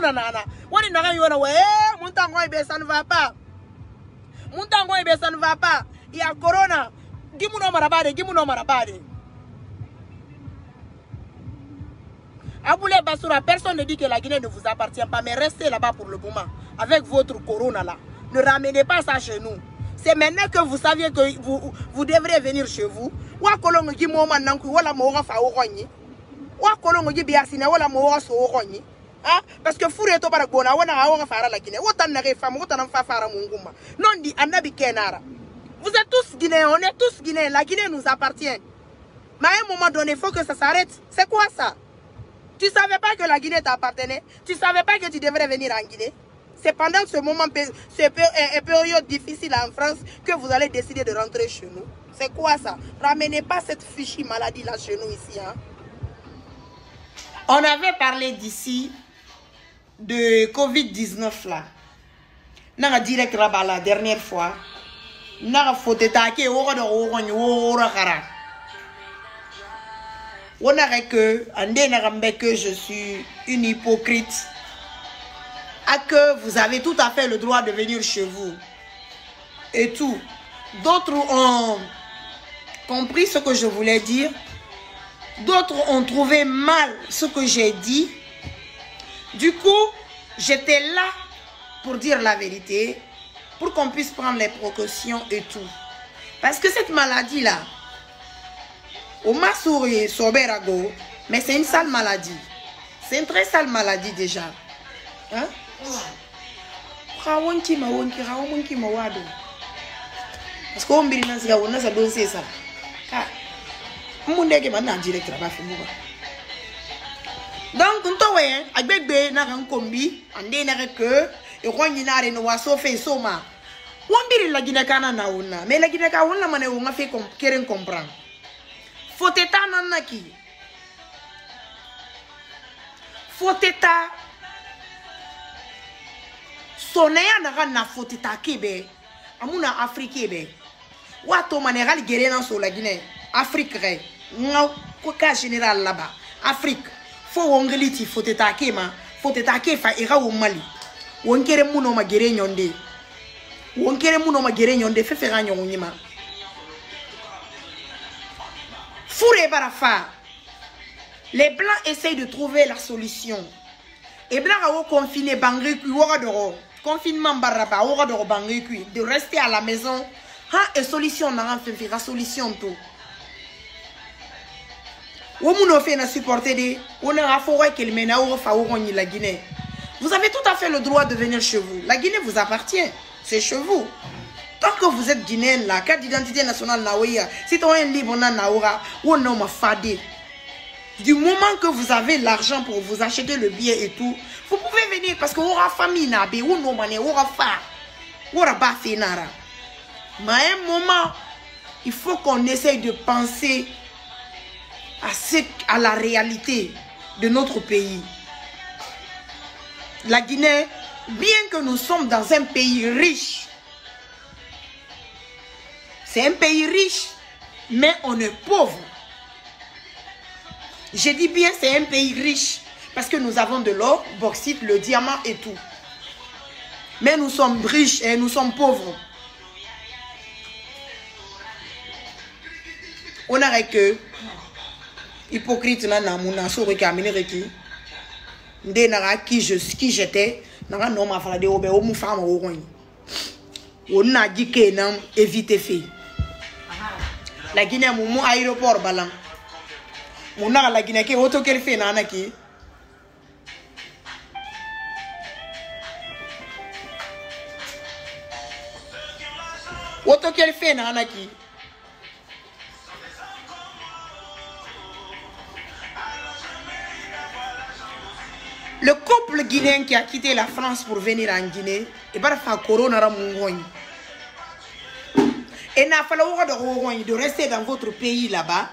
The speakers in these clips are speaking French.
corona nana. Wani naga yona we muntango ibe ça ne va pas. Muntango ibe ça ne va pas. Il y a corona. Gimuno marabade, gimuno marabade. Aboulé Bassoura, personne ne dit que la Guinée ne vous appartient pas, mais restez là-bas pour le moment, avec votre corona là. Ne ramenez pas ça chez nous. C'est maintenant que vous saviez que vous devrez venir chez vous. Parce que vous êtes tous Guinéens, on est tous Guinéens. La Guinée nous appartient. Mais à un moment donné, il faut que ça s'arrête. C'est quoi ça? Tu ne savais pas que la Guinée t'appartenait? Tu ne savais pas que tu devrais venir en Guinée? C'est pendant ce moment, cette période difficile en France, que vous allez décider de rentrer chez nous. C'est quoi ça? Ramenez pas cette fichue maladie là chez nous ici. Hein? On avait parlé d'ici de Covid-19 là. N'a direct là-bas la dernière fois. N'a faut attaquer au on aurait que je suis une hypocrite. À que vous avez tout à fait le droit de venir chez vous. Et tout. D'autres ont compris ce que je voulais dire. D'autres ont trouvé mal ce que j'ai dit. Du coup, j'étais là pour dire la vérité. Pour qu'on puisse prendre les précautions et tout. Parce que cette maladie-là, au Massouri, Soberago, mais c'est une sale maladie. C'est une très sale maladie déjà. Hein? Parce qu'on dit que c'est ça. Donc, on a un bébé, on a un combi, on a un que, et on a un sofa, soma. On dit la Guinée Canana, mais la Guinée Canana, on a fait comprendre. Faut état nanaki. Faut état. Sonaya na faut état kebe. Amuna Afrique be. Wato manéral guérin sur la Guinée. Afrique ré. Quoi général là-bas. Afrique. Faut ongeliti faut état kema. Faut état kefa ira au Mali. Wonkere muno ma guérin yonde. Wonkere muno ma guérin yonde fait faire un nyima. Les blancs essayent de trouver la solution. Et blancs ont confiné confinement baraba de rester à la maison. Et solution n'a fait la solution tout. La Guinée. Vous avez tout à fait le droit de venir chez vous. La Guinée vous appartient. C'est chez vous. Tant que vous êtes guinéen, la carte d'identité nationale naouya, citoyen libre naoura, ou non ma fadé. Du moment que vous avez l'argent pour vous acheter le billet et tout, vous pouvez venir parce que vous avez famille nabe, ou non mané, ou fa, ou ba nara. Mais à un moment, il faut qu'on essaye de penser à la réalité de notre pays. La Guinée, bien que nous sommes dans un pays riche, c'est un pays riche, mais on est pauvre. Je dis bien c'est un pays riche, parce que nous avons de l'or, bauxite, le diamant et tout. Mais nous sommes riches et nous sommes pauvres. On a que hypocrite na muna sori kamine qui j'étais na non ma fala de obe o mu fama o ron. On a dit que non éviter fait. La Guinée mon aéroport balan. Mon a la Guinée qui auto qu'elle fait nana qui. Auto qu'elle fait nana qui. Le couple guinéen qui a quitté la France pour venir en Guinée, et va faire corona et n'a pas de rester dans votre pays là-bas.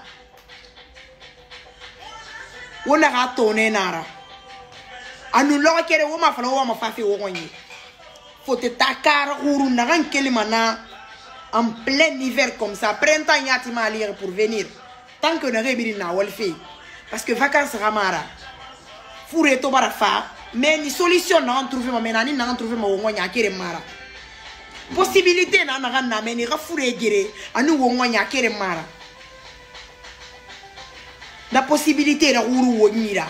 On a tourné nara. A nous l'on kere ou ma fala ou ma fa fait au faut te takar ou naran kelimana en plein hiver comme ça. Printemps yati ma lire pour venir. Tant que ne rebiri na wal fait. Parce que vacances ramara. Fouré to barafa. mais ni solution n'a trouvé ma menani n'a trouvé ma wongonya kere mara possibilité na na mais ni rafure gere anu wongonya kere mara la possibilité la wuru wonyira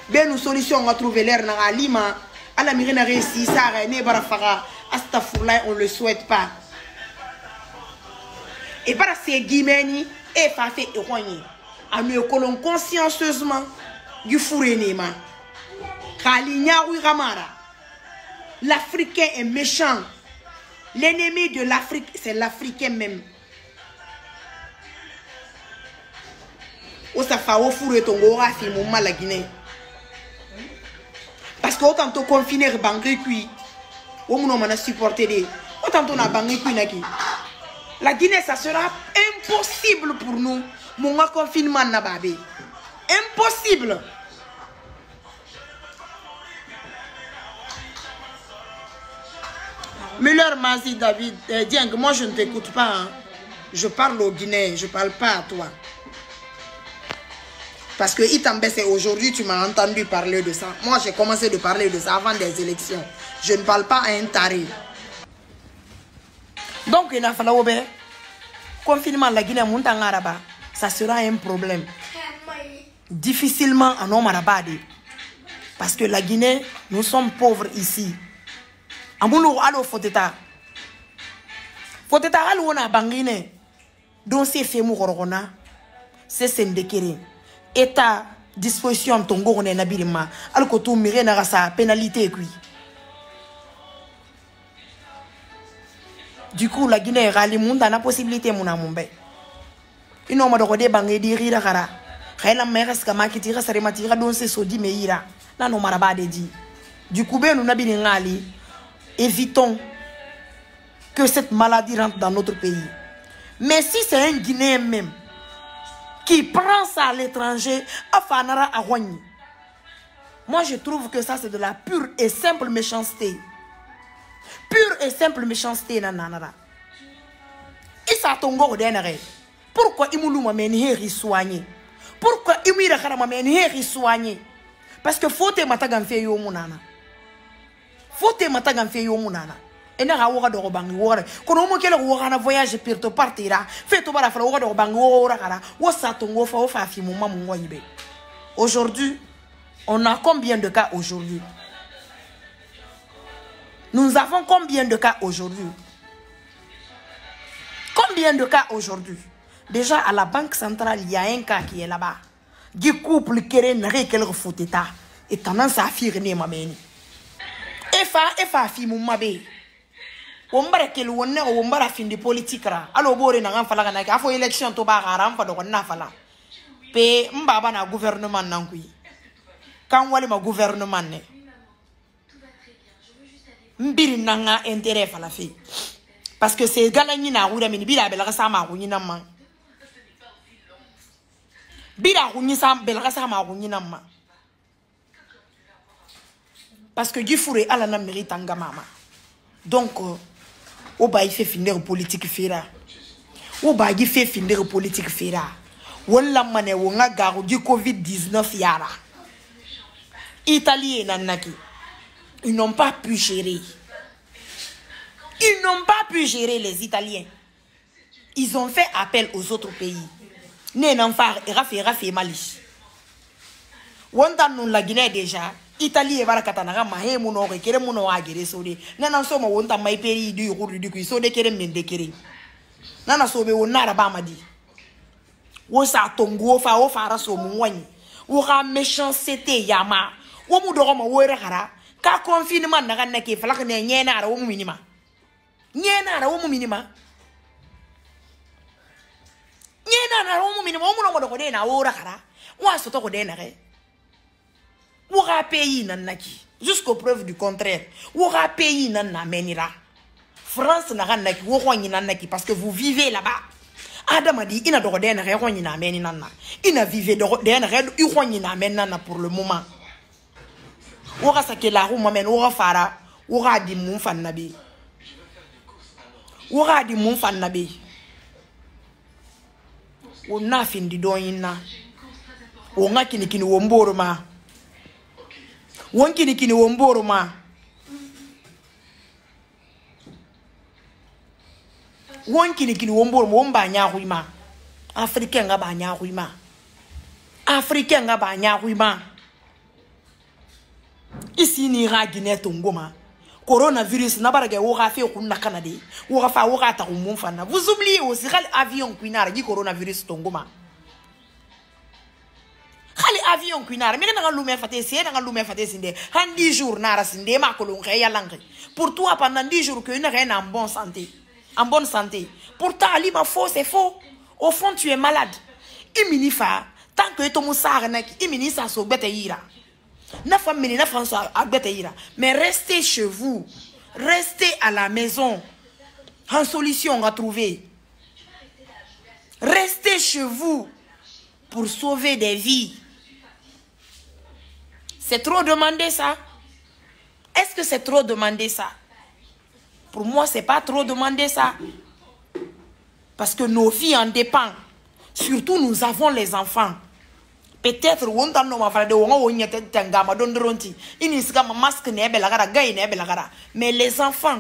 ben nous solution on a trouvé l'air na alima ala mirena réussi ça ne barafara astaghfirullah on le souhaite pas et par ces guimeni et fa fait erronyer à mieux que l'on consciencieusement du fourrénema l'Africain est méchant. L'ennemi de l'Afrique, c'est l'Africain même. Parce que autant to confiner bangé kui, on a supporté autant on a bangé kui naki. La Guinée, ça sera impossible pour nous. Mon confinement n'a pas impossible. Müller Mazi David, Dieng, moi je ne t'écoute pas. Hein. Je parle au Guinée, je ne parle pas à toi. Parce que Itambé, c'est aujourd'hui, tu m'as entendu parler de ça. Moi, j'ai commencé de parler de ça avant des élections. Je ne parle pas à un taré. Donc, il a fallu que confinement la Guinée montagne arabe, ça sera un problème. Difficilement en homme arabe. Parce que la Guinée, nous sommes pauvres ici. Amoulou alo foteta alo na bangine donc c'est fait mourona c'est sendekere état disposition tongo on est nabirima alko to mire na sa pénalité kui du coup la Guinée rali munda na possibilité mon amombe ino ma doko de bangi di rira kara khayla mera ska makitira sare matira donc c'est sodi meira na no maraba de di du coup be nous nabini ngali. Évitons que cette maladie rentre dans notre pays. Mais si c'est un Guinéen même qui prend ça à l'étranger, moi je trouve que ça c'est de la pure et simple méchanceté. Pure et simple méchanceté. Pourquoi il m'a soigné? Pourquoi il m'a soigné? Parce que faut te matagamfe yo munana. Faut te matagamfe yo munana. Et na hawa do bangi wora. Kono mo kele wora na voyage pirto partira. Fait to bara fra wora do bangi wora kara. Wo satongo fa wo fa fi mo mamu ngoyibe. Aujourd'hui, on a combien de cas aujourd'hui? Nous avons combien de cas aujourd'hui? Combien de cas aujourd'hui? Déjà à la Banque centrale, il y a un cas qui est là-bas. Du couple qui est refouté et tendance à affirmer ma meni. Efa fi mon mabe. Wombara kelu wonna wombara fin de politique ra. Alo bore na ngafala kana ka fo election to ba garam fa do na fala. Pe mbaba na gouvernement nankui. Kan wali ma gouvernement ne. Mbiri nanga intérêt fala fi. Parce que c'est galani na wura mini bila bela sa ma kunyina ma. Bila kunyisa bela sa ma kunyina ma. Parce que Gifouré a la mérite en gamama. Donc, Oba il fait finir politique fera. Oba il fait finir politique fera. Walla mane wonga garu du Covid-19 yara. Italie et Nanaki. Ils n'ont pas pu gérer. Ils n'ont pas pu gérer les Italiens. Ils ont fait appel aux autres pays. Nénanfar et Rafi Mali. Wanda nous la Guinée déjà. Italie et Varakatanaga, Mahe Muno, Kere Muno Agere Sode. Nana Soma won't my peri du Rudu, so de Kere Mendekere. Nana Sobe won Narabamadi. Wosa Tongo fa o Faraso Mwani. Wora méchanceté Yama. Womudoroma Werahara. Ka confinement Naganaki, Flakane, Yena, or minima. Yena, or minima. Yena, or minimum, Odena, or Hara. What's to talk with Denare? Oura pays nanaki jusqu'aux preuves du contraire. Oura pays nana menira. France n'a rien naki woroñi nanaki parce que vous vivez là-bas. Adam a dit ina do den reroñi na meni nana. Ina vive do den red uroñi na menana pour le moment. Oura sake la rouma men oura fara oura di mun fan nabi. Oura di mun fan nabi. On a fin di doyina. On a kini womboroma. Wonkini kini womboro ma. Wonkini kini womboro womba nyaruima. Africain nga ba nyaruima. Africain nga ba nyaruima. Ici ni ra Guinée Tongoma. Coronavirus n'a pas de fait au Canada. Vous oubliez aussi l'avion qui n'a dit coronavirus Tongoma. L'avion qui n'a pas de 10 jours pour toi pendant 10 jours que tu es en bonne santé. En bonne santé. Pourtant, c'est faux. Au fond, tu es malade. Immunifa, tant que tu es malade, immunisa so bete ira. Mais restez chez vous. Restez à la maison. En solution à trouver. Restez chez vous pour sauver des vies. C'est trop demandé ça? Est-ce que c'est trop demandé ça? Pour moi, c'est pas trop demandé ça. Parce que nos vies en dépendent. Surtout, nous avons les enfants. Peut-être on t'a nommé faire de on y était tengama donderonti. Iniska ma masque ne belagara gay ne belagara. Mais les enfants,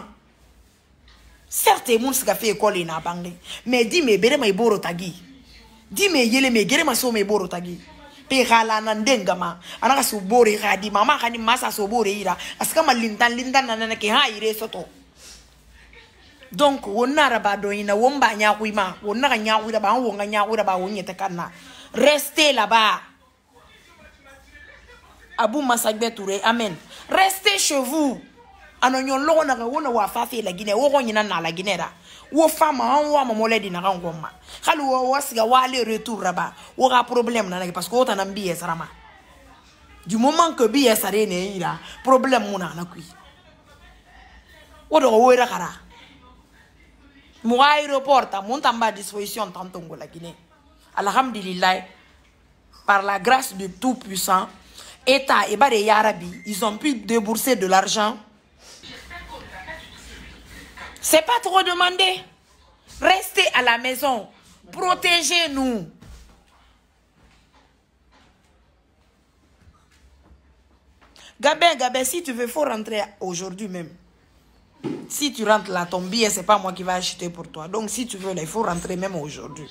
certes moun ska fait école na bangé. Mais dis me bere mai boro tagi. Dis me yele me gere ma so me boro tagi. Pe gala na ndengama. Anaka so bore radi mama kani masa so bore ira. Aska ma lintan na ke ha ire soto. Donc on na rabado ina womba nya kuima. On na nya kuida ba on nya kuida ba on yete kana. Restez là-bas. Abou Massagbe Touré, amen. Restez chez vous. Anonyon lo na wona wa fa fe la Guinée, wo nyina na la Guinée ra. Wo fama an wa mamole di na ngoma. Khalu wo wasiga wa aller retour là-bas. Wo ga problème na parce que wo tan biye sarama. Du moment que biye sare ne ira, problème muna na kui. Wo do wo ira kara. Mo aéroport ta mon tamba disposition tantongo la Guinée. Alhamdulillah, par la grâce de Tout-Puissant, État et Bade Yarabi, ils ont pu débourser de l'argent. C'est pas trop demandé. Restez à la maison. Protégez-nous. Gabin, si tu veux, il faut rentrer aujourd'hui même. Si tu rentres là, ton billet, c'est pas moi qui vais acheter pour toi. Donc si tu veux, là, il faut rentrer même aujourd'hui.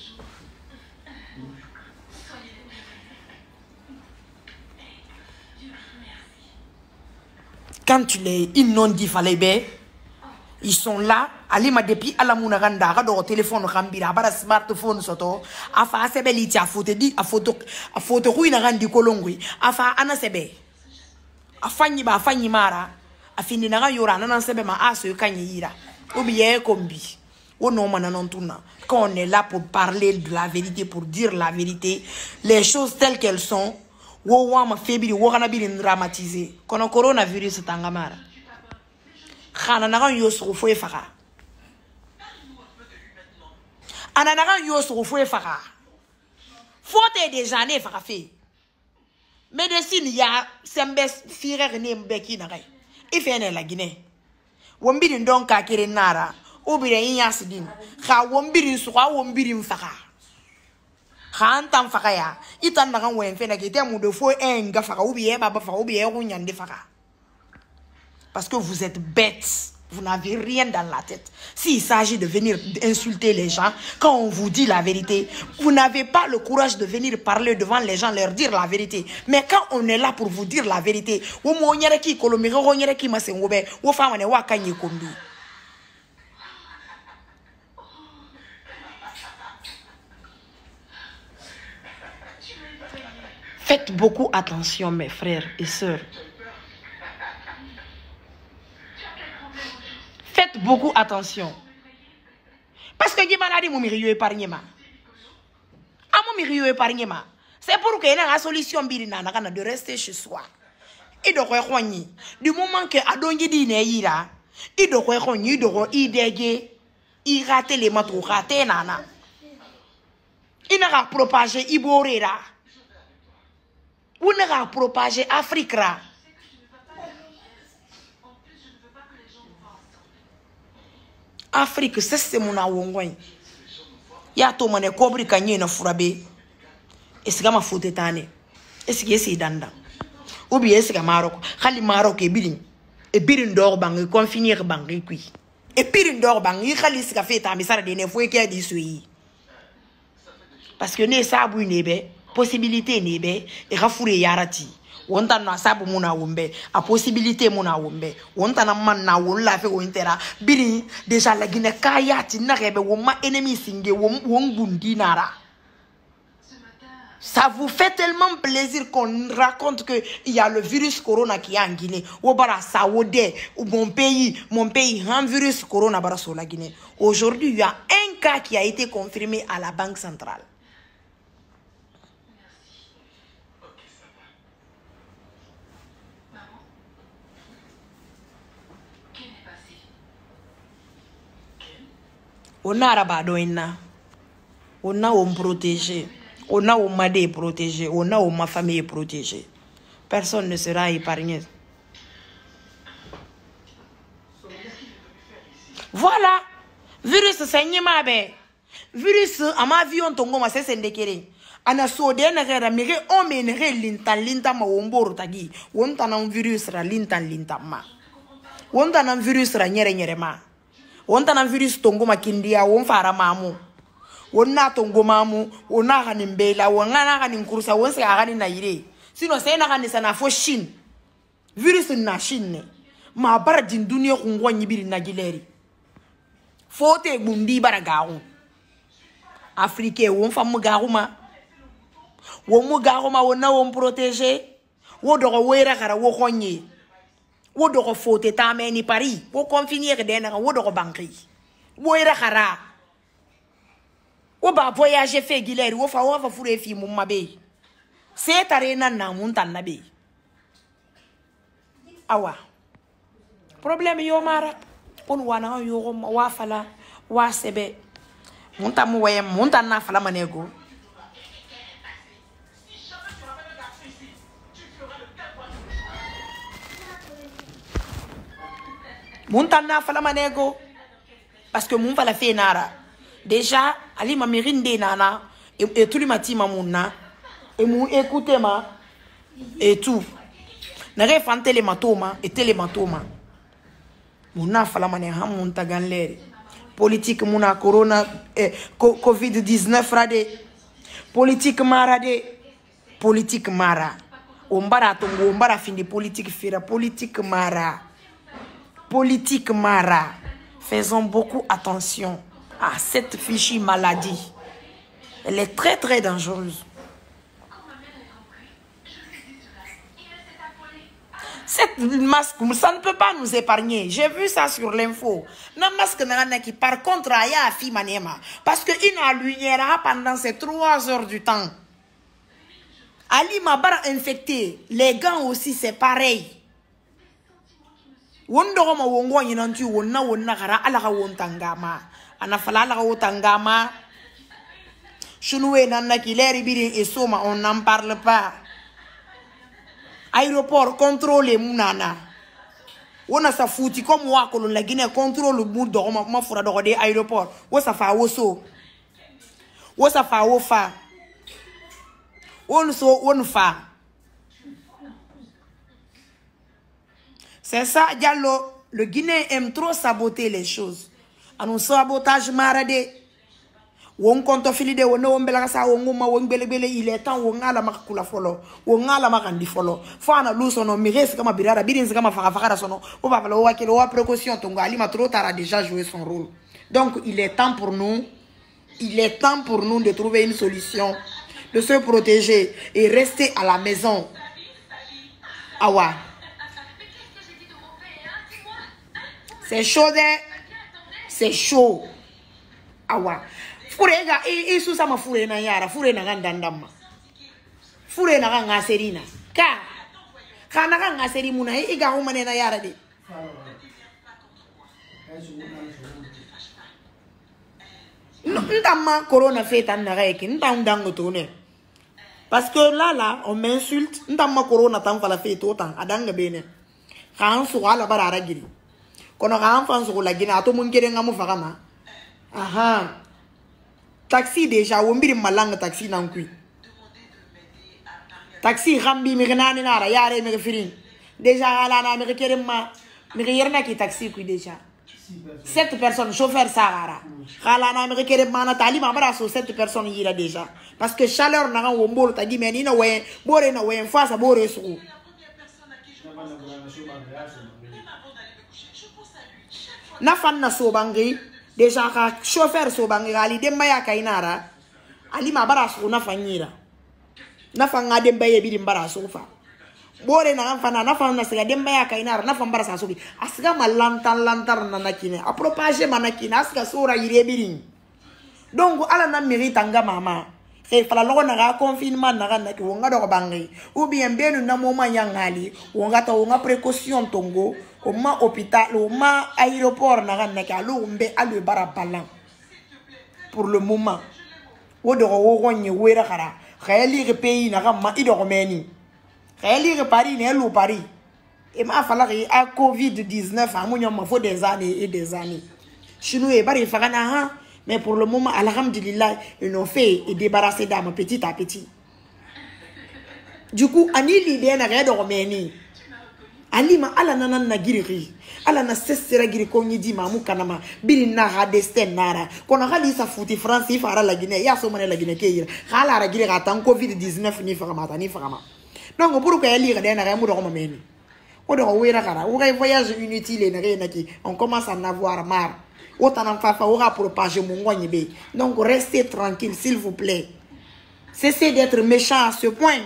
Quand tu les inondes, ils sont là. Allez, ma depuis à la mounaganda, au téléphone, rambira, à smartphone, soto, à faire à sebeliti, à photo, ruina randi kolongui, à faire anasebe, à fanyi mara, à finir na yora, nan sebe ma aso kanyira, ou bien combi, ou non mananantuna. Quand on est là pour parler de la vérité, pour dire la vérité, les choses telles qu'elles sont. Wo ma febiri wo kana bi dramatiser kono coronavirus tangamara khana na kan yo so fo efaka ana na kan yo so fo efaka faute des années faka fait médecine ya sembe firer ne mbeki na kai ifene la Guinée wombiri ndonka kire nara obire yasidin kha wombiri so kwa wombiri mfaka Khantam fakaya, itan na wen fena ki te mu de fo enga faka ou bien baba faka ou bien runyande faka. Parce que vous êtes bêtes, vous n'avez rien dans la tête. S'il s'agit de venir insulter les gens, quand on vous dit la vérité, vous n'avez pas le courage de venir parler devant les gens, leur dire la vérité. Mais quand on est là pour vous dire la vérité, ou mo nyere ki kolomire ro nyere ki masengobe, ou fa wane wa kanye kombi. Faites beaucoup attention, mes frères et sœurs. Faites beaucoup attention. Parce que maladie mon miriyo épargné ma. A mon miriyo épargné ma. C'est pour que y ait une solution birina na de rester chez soi. Et de rejoigner. Du moment que adongi di ne ira, il de rejoigner, il de idéger, il rate les matou rate nana. Il n'a propagé iborera. Ou n'a propagé Afrique. Afrique, c'est mon awongouin. Ya to mane kobri kanye na furabe. Est-ce que ma faute tane? Est-ce que c'est danda? Ou bien c'est Maroc. Khali Maroc et birin. Et birin d'or bang confiner bang qui. Et birin d'or bang khali c'est fait ta misara de ne faut que dit parce que ne sabu nebe possibilité nebe et rafoure yarati. Wonta na sabu muna wombe a possibilité muna wombe wonta na man na won la fe wontera biri déjà la Guinée kayati na rebe woma ennemi singe won bundi nara. Ça vous fait tellement plaisir qu'on raconte que il y a le virus corona qui est en Guinée. Obara Saoudé, mon pays, un virus corona bara sur la Guinée. Aujourd'hui, il y a un cas qui a été confirmé à la Banque centrale. On a rabadoina. On a on protégé. On a où ma dé protégé, on a où ma famille est protégée. Personne ne sera épargné. Voilà. Virus saigne ma bé. Virus à ma vie on tongo ma c'est ndekere. Ana so de na gara mire o me ne linta ma womboro tagi. Wonta na virus ra linta ma. Wonta na virus ra nyere ma. Wonta na virus tongo ma kindia won fara mamu. Wonna tongo mamu, wonna gani mbela, wonna gani nkursa, wonna gani na ire. Sino se na gani sana fo Chine. Virus na Chine. Ma bara din dunia kungwa nyibiri na gileri. Fote bundi bara garu. Afrique won famu garu ma. Won mu garu ma wonna won protéger. Wo doko wera kara wo konye. Wo doko fote ta meni Paris. Wo confiner dena wo doko banki. Wo era kara. Ou ba voyager fait Guilherme ou fa fourrer fi mon mabe c'est arena na muntan nabe awa problème yo mara on wana yo wa fala wa sebe muntam wayem muntan na fala manego muntan na fala manego parce que mon fala fait nara. Déjà, Ali m'a mirindé nana et tout le matin mamouna et mou écoutez ma et tout. N'arrête pas télématoma et télématoma. Mouna fala mané ham monta ganler. Politique mouna corona Covid-19 radé. Politique marade. Politique mara. Ombara tongo ombara fin de politique fera politique mara. Politique mara. Faisons beaucoup attention à cette fichue maladie. Elle est très très dangereuse. Cette masque, ça ne peut pas nous épargner. J'ai vu ça sur l'info. La masque qui par contre a fait manema. Parce qu'il a lumière pendant ces 3 heures du temps. Ali Mabar infecté. Les gants aussi c'est pareil. Wondoroma wongo yinantu wonna wonna gara alaga wontangama. Anafala alaga wotangama. Chunoué nana kileri birin et soma on n'en parle pas. Aéroport contrôlé mounana. On a sa fouti comme moi que la Guinée contrôle le bout de ma fura de aéroport. Où ça fa osso. Où ça fa ofa. On so on fa. C'est ça, Diallo. Le Guinéen aime trop saboter les choses. Anou sabotage maradé. Won konto filide wono wombela sa wonguma wombelebele il est temps wongala makula folo wongala makandi folo fana luso no mirese kama birara birinzi kama fakafakara sono o baba lo wakelo wa précaution tongo ali ma trop tard a déjà joué son rôle. Donc il est temps pour nous de trouver une solution, de se protéger et rester à la maison. Awa. C'est chaud, c'est chaud. Awa. Furega isu sama fure na yara fure na gandandama fure na ganga serina ka kana ganga seri muna iga humane na yara de ntama corona fait en arrêt ntam dango tourner parce que là on m'insulte ntama corona tam fala fait autant adanga bene kan su wala barara giri kono kan fan su la gina to mun kire ngamu fakama aha. Taxi déjà, on mbiri malanga taxi nankui. taxi rambi mi nani nara yare mi firin déjà ala na mi kerema mi yerna ki taxi ku déjà 7 personnes chauffeur Sahara ala na mi kerema na tali ma mara so 7 personnes yira déjà parce que chaleur na wo mbolo ta di meni na we bore na we face bore su na fan na so bangi déjà ka chauffeur so bangi ali de maya kainara ali ma bara su na fanyira na fanga de mbaye bi mbara so fa bore na fana na fana siga de mbaye kainara na fambara sa so bi asiga malantar na nakine a propager manakine asiga sura yire birin donc ala na mérite anga mama e fala logo na confinement na na ki wonga do bangi ou bien benu na moma yangali wonga ta wonga précaution tongo o ma hôpital o ma aéroport na ki alu mbe alu bara balan pour le moment o do o gonye wera kara khayali pays na ma ido romeni khayali Paris ne lu Paris e ma fala a Covid-19 amunyo ma faut des années et des années chino e bari fagana ha. Mais pour le moment, alhamdulillah, ils ont fait et débarrasser d'âme petit à petit. Du coup, ani l'idée n'a rien de reméni. Ali ma ala nana na giriri. Ala na sesera giri konyi di mamu kanama. Biri na ha destin nara. Kona hali sa fouti France, il fera la Guinée. Ya so mane la Guinée keira. Hala la giri atan Covid-19 ni fagama ni fagama. Donc pour que ali n'a rien de reméni. On doit ouera kara. Ouera voyage inutile et n'a rien qui. On commence à en avoir marre. Autant fafa aura propager mon gognebe. Donc restez tranquille s'il vous plaît. Cessez d'être méchant à ce point.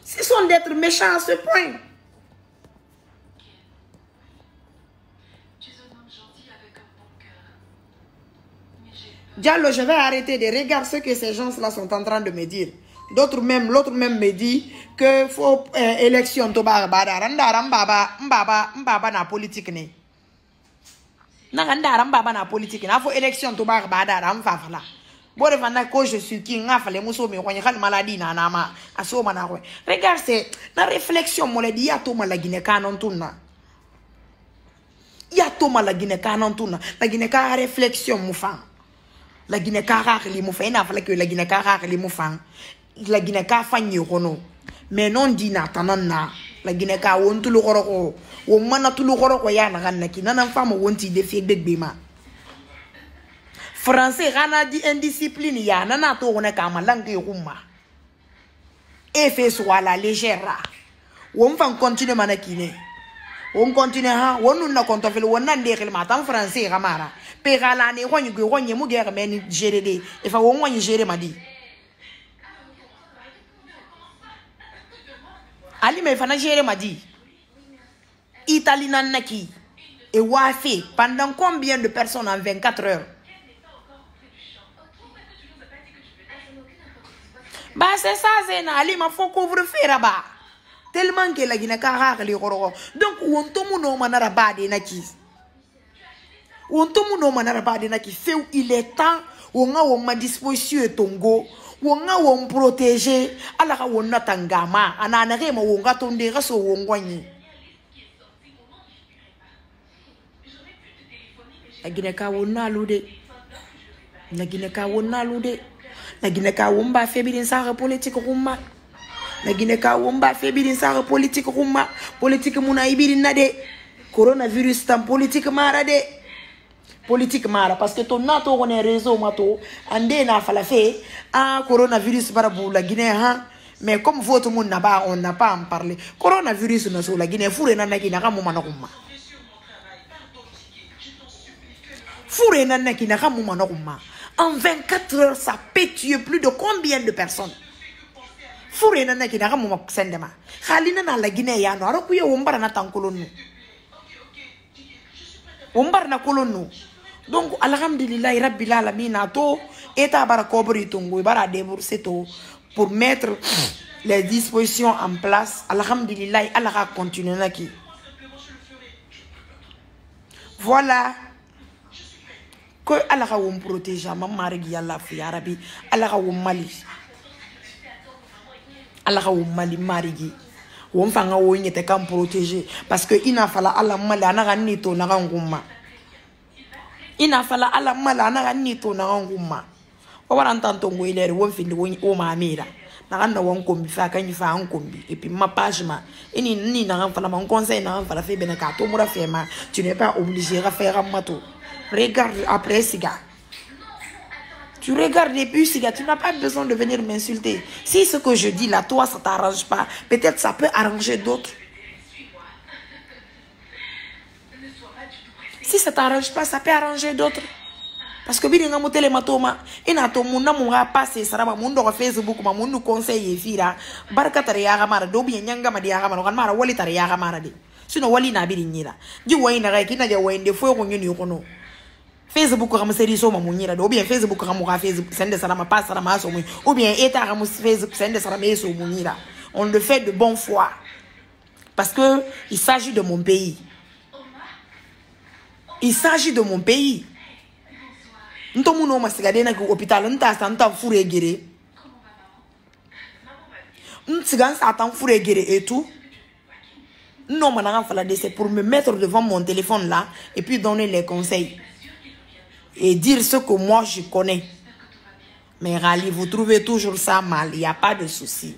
Cessons d'être méchants à ce point. Diallo, je vais arrêter de regarder ce que ces gens-là sont en train de me dire. L'autre même me dit que faut élection to barbada mbaba na politique ne. Na ndara mbaba na politique na faut élection to barbada mfafala. Bore vanda ko je suis qui ngafale muso me kwanye kali maladie na nama asoma na kwe. Regarde c'est na réflexion mo le dia to mala Guinée kanon tunna. Ya to mala Guinée kanon tunna. La Guinée ka réflexion mu fa. La Guinée ka rakli mu fa ina fala que la Guinée ka rakli mu fa. La Guinée ka fanyi kono mais non dina tanana la Guinée ka won tulu koroko wo mana tulu koroko ya na ganna ki nana fama wonti de fi begbema français gana di indiscipline ya nana to wona ka malangue rumma e fait soit la légère won fan continue manakine won continue ha wonu na konto fel wonna ndekil ma tan français gamara pe gala ne wonyi go wonyi mu gere men gérer de e fa won wonyi gérer madi Ali me fana géré m'a dit Italie nanaki et Wafé pendant combien de personnes en 24 heures? Bah c'est ça c'est Ali m'a faut couvre-feu là-bas tellement que la Guinée ka les roro donc on tomu no manara ba de naki on tomu no manara ba de naki fait il est temps on a ma disposition tongo wonga won protéger ala ka wonna tangama anana ke mo wonga tonde raso wongwanyi la Guinée ka wonna lude la Guinée ka wonna lude la Guinée ka womba febirin sa politique rumma la Guinée ka womba febirin sa politique rumma politique muna ibirin nade coronavirus tam politique mara de politique mara parce que ton nato on est réseau mato ande na fala fait ah coronavirus barabu la Guinée hein mais comme votre monde n'a on n'a pas en parler coronavirus na so la Guinée fouré na Guinée ka mo manakuma fouré na Guinée ka mo manakuma en 24 heures ça peut tuer plus de combien de personnes fouré na Guinée ka mo sendema khalina na la Guinée ya no arakuye wombara na tankolonu wombara na kolonu. Donc, alhamdulillah, rabbil alamin, ato, eta bara kobri tongo, bara débourser to, pour mettre les dispositions en place. Alhamdulillah, Allah va continuer là qui. Voilà. Que Allah va vous protéger, maman regi Allah fi arabi, Allah va vous mali. Allah va vous mali marigi. Vous me fanga vous n'êtes qu'à protéger parce que il n'a fallu Allah mali, anaga nito naga nguma. Ina fala ala mala na nito na nguma O wara ntantongo ile wo findi wo mamira. Na kanda won kombi fa kan fa an kombi et puis ma page ma ini ni na ran fala mon conseil na ran fala fe ben ka to mura fe ma tu n'es pas obligé à faire un mato. Regarde après Siga. Tu regardes et puis Siga, tu n'as pas besoin de venir m'insulter. Si ce que je dis là toi ça t'arrange pas, peut-être ça peut arranger d'autres. Si ça t'arrange pas, ça peut arranger d'autres. Parce que bini ngamu tele matoma ina to munna mu ha passe sarama mundo ko Facebook ma mundu conseil fira barka tare ya gamara do bi nyanga ma dia gamara kan mara wali tare ya gamara de sino wali na biri nyira ji wayina ga kina ja wayinde fo ko nyoni ko no Facebook ko seri so ma munyira do bien Facebook ko mu ga Facebook sende sarama passe sarama so mu ou bien eta ga mu Facebook sende sarama so munyira on le fait de bonne foi parce que il s'agit de mon pays. Il s'agit de mon pays. Nto muno masigade na hôpital nta santa fure gere. Ntsigan satan fure gere et tout. Non mananga fala de c'est pour me mettre devant mon téléphone là et puis donner les conseils et dire ce que moi je connais. Mais Rally, vous trouvez toujours ça mal, il n'y a pas de souci.